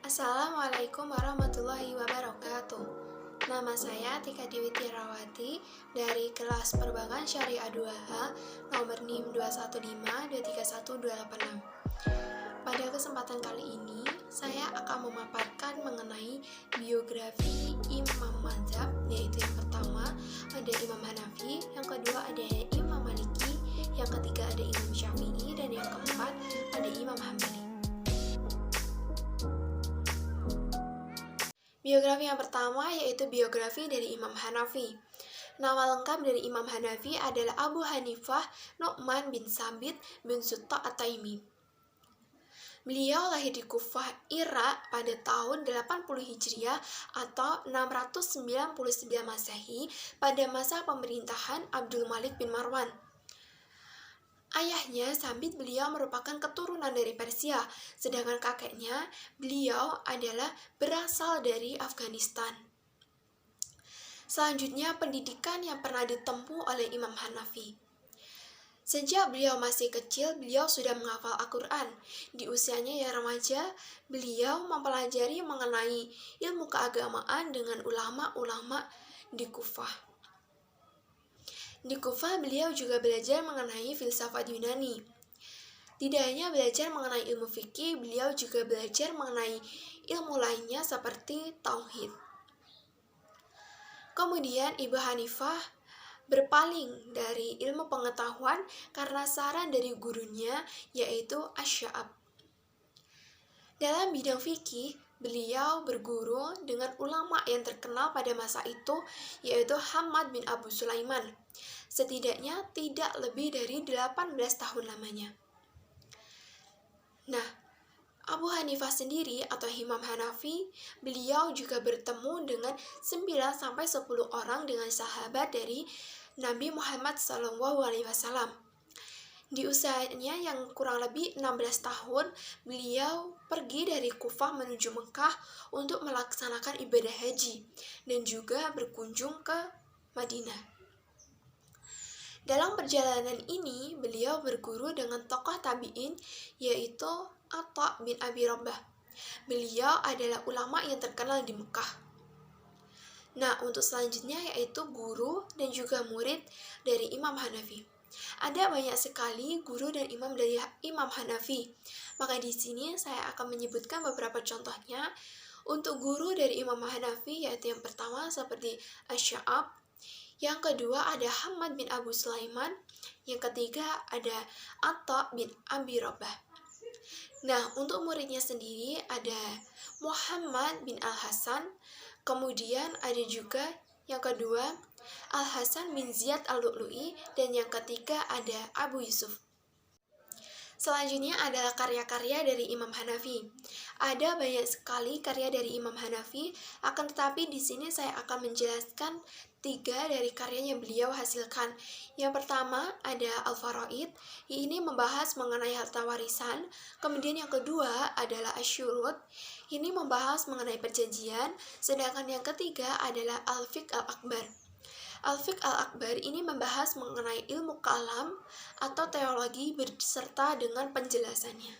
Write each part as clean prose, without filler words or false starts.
Assalamualaikum warahmatullahi wabarakatuh. Nama saya Tika Dewi Tirawati dari kelas Perbankan Syariah 2H nomor NIM 215231286. Pada kesempatan kali ini, saya akan memaparkan mengenai biografi Imam Mazhab, yaitu yang pertama ada Imam Hanafi, yang kedua ada Imam Maliki, yang ketiga ada Imam Syafi'i, dan yang keempat ada Imam Hambali. Biografi yang pertama yaitu biografi dari Imam Hanafi. Nama lengkap dari Imam Hanafi adalah Abu Hanifah Nu'man bin Sabit bin Sutta At-Taimi. Beliau lahir di Kufah, Irak pada tahun 80 Hijriah atau 699 Masehi pada masa pemerintahan Abdul Malik bin Marwan. Ayahnya, Sabit, beliau merupakan keturunan dari Persia, sedangkan kakeknya, beliau adalah berasal dari Afghanistan. Selanjutnya, pendidikan yang pernah ditempuh oleh Imam Hanafi. Sejak beliau masih kecil, beliau sudah menghafal Al-Quran. Di usianya yang remaja, beliau mempelajari mengenai ilmu keagamaan dengan ulama-ulama di Kufah. Di Kufah, beliau juga belajar mengenai filsafat Yunani. Tidak hanya belajar mengenai ilmu fikih, beliau juga belajar mengenai ilmu lainnya seperti tauhid. Kemudian Ibu Hanifah berpaling dari ilmu pengetahuan karena saran dari gurunya, yaitu Asy-Sya'ab. Dalam bidang fikih, beliau berguru dengan ulama yang terkenal pada masa itu, yaitu Hammad bin Abu Sulaiman. Setidaknya tidak lebih dari 18 tahun lamanya. Nah, Abu Hanifah sendiri atau Imam Hanafi, beliau juga bertemu dengan 9-10 orang dengan sahabat dari Nabi Muhammad SAW. Di usianya yang kurang lebih 16 tahun, beliau pergi dari Kufah menuju Mekah untuk melaksanakan ibadah haji dan juga berkunjung ke Madinah. Dalam perjalanan ini, beliau berguru dengan tokoh tabi'in, yaitu Atha bin Abi Rabah. Beliau adalah ulama yang terkenal di Mekah. Nah, untuk selanjutnya yaitu guru dan juga murid dari Imam Hanafi. Ada banyak sekali guru dan imam dari Imam Hanafi. Maka di sini saya akan menyebutkan beberapa contohnya. Untuk guru dari Imam Hanafi yaitu yang pertama seperti Asy-Sya'ab, yang kedua ada Hammad bin Abu Sulaiman, yang ketiga ada Atha bin Abi Rabah. Nah, untuk muridnya sendiri ada Muhammad bin Al-Hasan, kemudian ada juga yang kedua Al-Hasan bin Ziyad Al-Lu'lu'i, dan yang ketiga ada Abu Yusuf. Selanjutnya adalah karya-karya dari Imam Hanafi. Ada banyak sekali karya dari Imam Hanafi, akan tetapi di sini saya akan menjelaskan 3 dari karya yang beliau hasilkan. Yang pertama ada Al-Faraid, ini membahas mengenai harta warisan. Kemudian yang kedua adalah Asy-Syurut, ini membahas mengenai perjanjian. Sedangkan yang ketiga adalah Al-Fiqh Al-Akbar. Al-Fiqh Al-Akbar ini membahas mengenai ilmu kalam atau teologi beserta dengan penjelasannya.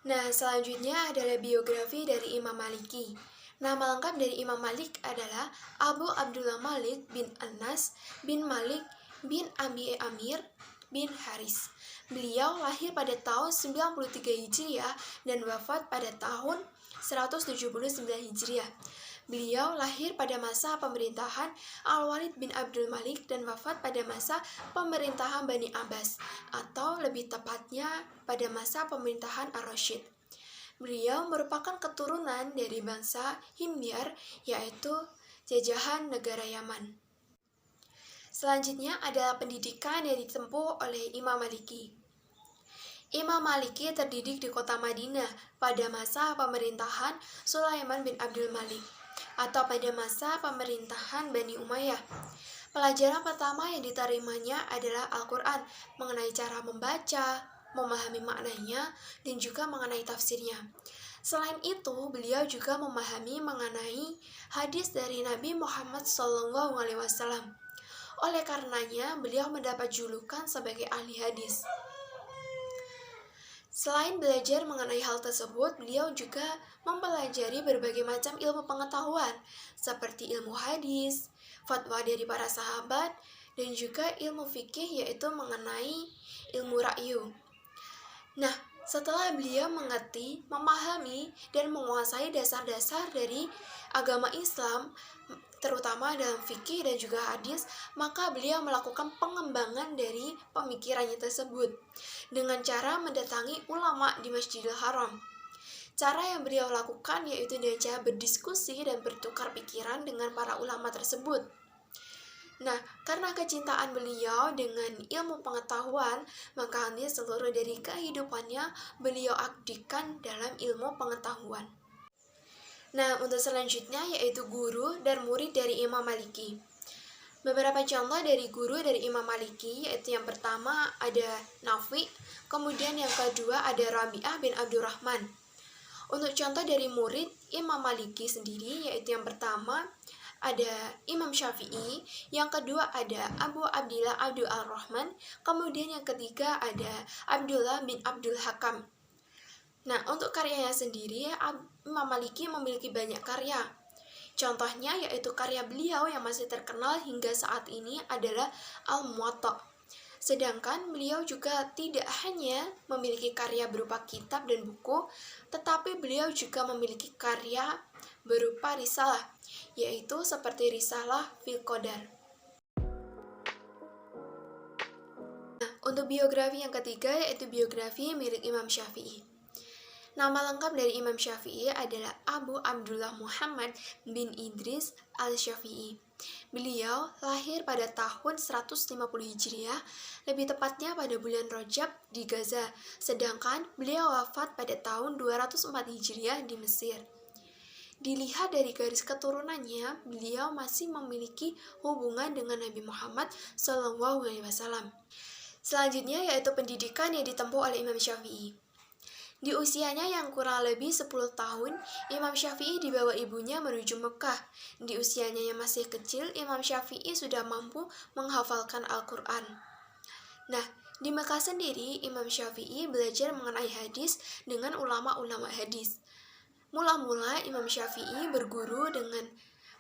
Nah, selanjutnya adalah biografi dari Imam Maliki. Nama lengkap dari Imam Malik adalah Abu Abdullah Malik bin Anas bin Malik bin Abi Amir bin Haris. Beliau lahir pada tahun 93 Hijriah dan wafat pada tahun 179 Hijriah. Beliau lahir pada masa pemerintahan Al-Walid bin Abdul Malik dan wafat pada masa pemerintahan Bani Abbas, atau lebih tepatnya pada masa pemerintahan Ar-Rasyid. Beliau merupakan keturunan dari bangsa Himyar, yaitu jajahan negara Yaman. Selanjutnya adalah pendidikan yang ditempuh oleh Imam Maliki. Imam Maliki terdidik di kota Madinah pada masa pemerintahan Sulaiman bin Abdul Malik atau pada masa pemerintahan Bani Umayyah. Pelajaran pertama yang diterimanya adalah Al-Quran mengenai cara membaca, memahami maknanya, dan juga mengenai tafsirnya. Selain itu, beliau juga memahami mengenai hadis dari Nabi Muhammad SAW. Oleh karenanya, beliau mendapat julukan sebagai ahli hadis. Selain belajar mengenai hal tersebut, beliau juga mempelajari berbagai macam ilmu pengetahuan, seperti ilmu hadis, fatwa dari para sahabat, dan juga ilmu fikih yaitu mengenai ilmu ra'yu. Nah, setelah beliau mengerti, memahami, dan menguasai dasar-dasar dari agama Islam, terutama dalam fikih dan juga hadis, maka beliau melakukan pengembangan dari pemikirannya tersebut dengan cara mendatangi ulama di Masjidil Haram. Cara yang beliau lakukan yaitu dengan cara berdiskusi dan bertukar pikiran dengan para ulama tersebut. Nah, karena kecintaan beliau dengan ilmu pengetahuan, maka hampir seluruh dari kehidupannya beliau abdikan dalam ilmu pengetahuan. Nah, untuk selanjutnya yaitu guru dan murid dari Imam Maliki. Beberapa contoh dari guru dari Imam Maliki yaitu yang pertama ada Nafi, kemudian yang kedua ada Rabi'ah bin Abdurrahman. Untuk contoh dari murid Imam Maliki sendiri yaitu yang pertama ada Imam Syafi'i, yang kedua ada Abu Abdillah Abdul Ar-Rahman, kemudian yang ketiga ada Abdullah bin Abdul Hakam. Nah, untuk karyanya sendiri, Imam Maliki memiliki banyak karya. Contohnya yaitu karya beliau yang masih terkenal hingga saat ini adalah Al-Muwatta. Sedangkan beliau juga tidak hanya memiliki karya berupa kitab dan buku, tetapi beliau juga memiliki karya berupa risalah, yaitu seperti risalah fil qadar. Nah, untuk biografi yang ketiga yaitu biografi milik Imam Syafi'i. Nama lengkap dari Imam Syafi'i adalah Abu Abdullah Muhammad bin Idris al-Syafi'i. Beliau lahir pada tahun 150 Hijriah, lebih tepatnya pada bulan Rajab di Gaza, sedangkan beliau wafat pada tahun 204 Hijriah di Mesir. Dilihat dari garis keturunannya, beliau masih memiliki hubungan dengan Nabi Muhammad SAW. Selanjutnya yaitu pendidikan yang ditempuh oleh Imam Syafi'i. Di usianya yang kurang lebih 10 tahun, Imam Syafi'i dibawa ibunya menuju Mekah. Di usianya yang masih kecil, Imam Syafi'i sudah mampu menghafalkan Al-Quran. Nah, di Mekah sendiri, Imam Syafi'i belajar mengenai hadis dengan ulama-ulama hadis. Mula-mula Imam Syafi'i berguru dengan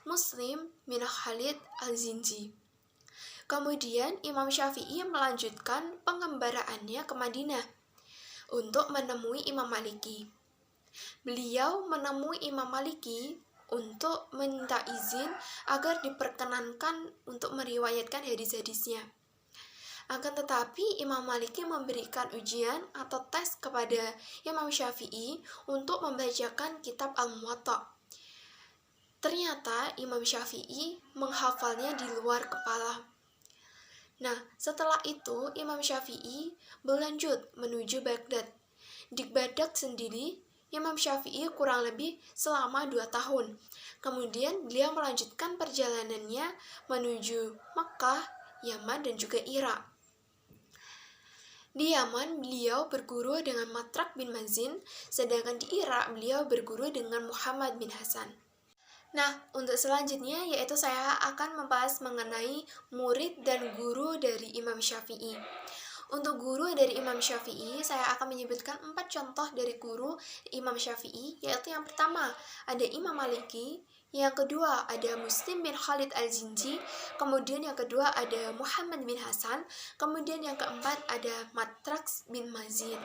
Muslim bin Khalid al-Zinji. Kemudian Imam Syafi'i melanjutkan pengembaraannya ke Madinah untuk menemui Imam Maliki. Beliau menemui Imam Maliki untuk meminta izin agar diperkenankan untuk meriwayatkan hadis-hadisnya. Akan tetapi Imam Maliki memberikan ujian atau tes kepada Imam Syafi'i untuk membacakan kitab Al-Muwatta. Ternyata Imam Syafi'i menghafalnya di luar kepala. Nah, setelah itu Imam Syafi'i berlanjut menuju Baghdad. Di Baghdad sendiri, Imam Syafi'i kurang lebih selama 2 tahun. Kemudian beliau melanjutkan perjalanannya menuju Makkah, Yaman, dan juga Irak. Di Yaman, beliau berguru dengan Matrak bin Mazin, sedangkan di Irak, beliau berguru dengan Muhammad bin Hasan. Nah, untuk selanjutnya yaitu saya akan membahas mengenai murid dan guru dari Imam Syafi'i. Untuk guru dari Imam Syafi'i, saya akan menyebutkan 4 contoh dari guru Imam Syafi'i, yaitu yang pertama, ada Imam Maliki, yang kedua ada Muslim bin Khalid al-Zinji, kemudian yang kedua ada Muhammad bin Hasan, kemudian yang keempat ada Matraks bin Mazin.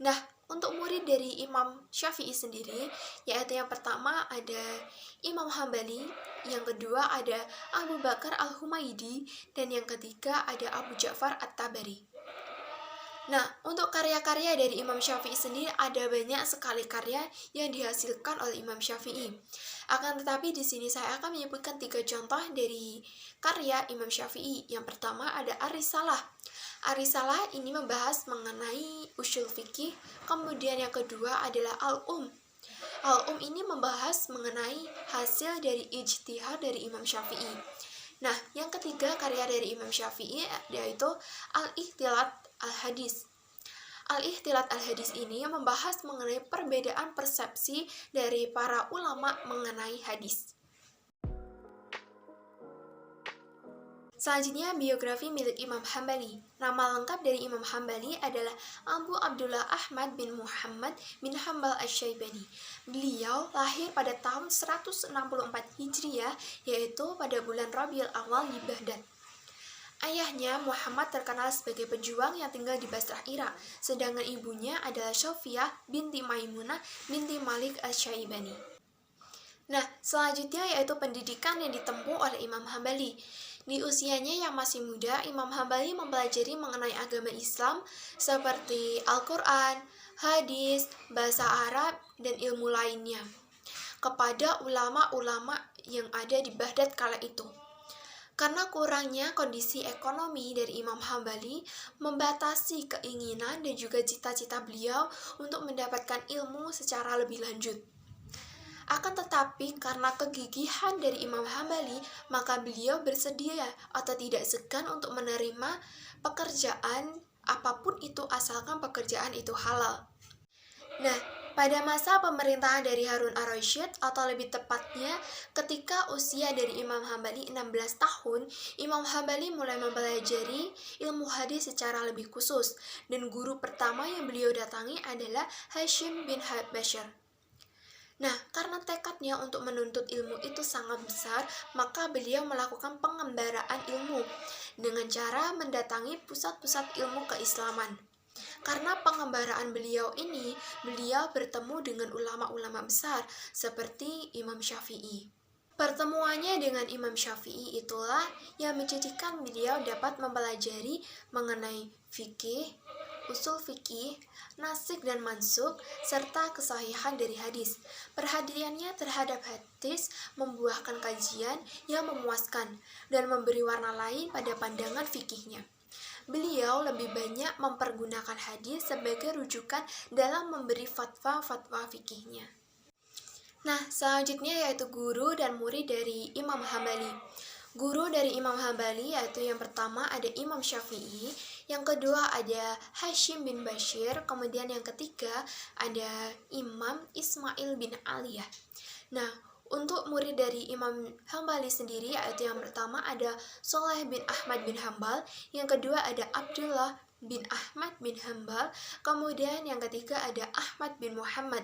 Nah, untuk murid dari Imam Syafi'i sendiri, yaitu yang pertama ada Imam Hambali, yang kedua ada Abu Bakar al-Humaidi, dan yang ketiga ada Abu Ja'far at-Tabari. Nah, untuk karya-karya dari Imam Syafi'i sendiri ada banyak sekali karya yang dihasilkan oleh Imam Syafi'i. Akan tetapi di sini saya akan menyebutkan 3 contoh dari karya Imam Syafi'i. Yang pertama ada Ar-Risalah. Ar-Risalah ini membahas mengenai usul fikih. Kemudian yang kedua adalah Al-Um. Al-Um ini membahas mengenai hasil dari ijtihad dari Imam Syafi'i. Nah, yang ketiga karya dari Imam Syafi'i yaitu Al-Ikhtilat Al-Hadis. Al-Ikhtilat Al-Hadis ini membahas mengenai perbedaan persepsi dari para ulama mengenai hadis. Selanjutnya, biografi milik Imam Hambali. Nama lengkap dari Imam Hambali adalah Abu Abdullah Ahmad bin Muhammad bin Hambal Asy-Syaibani. Beliau lahir pada tahun 164 Hijriah, yaitu pada bulan Rabiul Awal di Baghdad. Ayahnya Muhammad terkenal sebagai pejuang yang tinggal di Basrah, Irak, sedangkan ibunya adalah Sofiyah binti Maimunah binti Malik Asy-Syaibani. Nah, selanjutnya yaitu pendidikan yang ditempuh oleh Imam Hambali. Di usianya yang masih muda, Imam Hambali mempelajari mengenai agama Islam seperti Al-Quran, hadis, bahasa Arab, dan ilmu lainnya kepada ulama-ulama yang ada di Baghdad kala itu. Karena kurangnya kondisi ekonomi dari Imam Hambali membatasi keinginan dan juga cita-cita beliau untuk mendapatkan ilmu secara lebih lanjut. Akan tetapi karena kegigihan dari Imam Hambali, maka beliau bersedia atau tidak segan untuk menerima pekerjaan apapun itu asalkan pekerjaan itu halal. Nah, pada masa pemerintahan dari Harun ar-Rasyid atau lebih tepatnya ketika usia dari Imam Hambali 16 tahun, Imam Hambali mulai mempelajari ilmu hadis secara lebih khusus dan guru pertama yang beliau datangi adalah Hashim bin Bashir. Nah, karena tekadnya untuk menuntut ilmu itu sangat besar, maka beliau melakukan pengembaraan ilmu dengan cara mendatangi pusat-pusat ilmu keislaman. Karena pengembaraan beliau ini, beliau bertemu dengan ulama-ulama besar seperti Imam Syafi'i. Pertemuannya dengan Imam Syafi'i itulah yang menjadikan beliau dapat mempelajari mengenai fikih, usul fikih, nasikh dan mansukh, serta kesahihan dari hadis. Perhatiannya terhadap hadis membuahkan kajian yang memuaskan dan memberi warna lain pada pandangan fikihnya. Beliau lebih banyak mempergunakan hadis sebagai rujukan dalam memberi fatwa-fatwa fikihnya. Nah, selanjutnya yaitu guru dan murid dari Imam Hambali. Guru dari Imam Hambali yaitu yang pertama ada Imam Syafi'i, yang kedua ada Hashim bin Bashir, kemudian yang ketiga ada Imam Ismail bin Aliyah. Nah, untuk murid dari Imam Hambali sendiri yaitu yang pertama ada Soleh bin Ahmad bin Hambal, yang kedua ada Abdullah bin Ahmad bin Hambal, kemudian yang ketiga ada Ahmad bin Muhammad.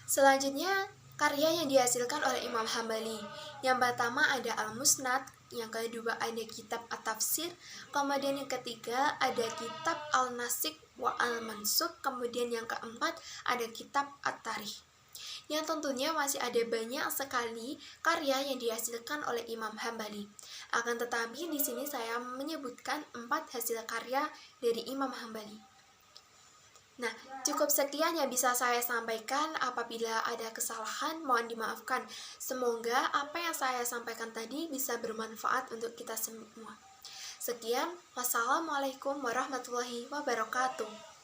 Selanjutnya, karya yang dihasilkan oleh Imam Hambali. Yang pertama ada Al-Musnad, yang kedua ada kitab At-Tafsir, kemudian yang ketiga ada kitab Al-Nasikh wa Al-Mansukh, kemudian yang keempat ada kitab At-Tarikh. Yang tentunya masih ada banyak sekali karya yang dihasilkan oleh Imam Hambali. Akan tetapi di sini saya menyebutkan 4 hasil karya dari Imam Hambali. Nah, cukup sekian yang bisa saya sampaikan. Apabila ada kesalahan, mohon dimaafkan. Semoga apa yang saya sampaikan tadi bisa bermanfaat untuk kita semua. Sekian, wassalamualaikum warahmatullahi wabarakatuh.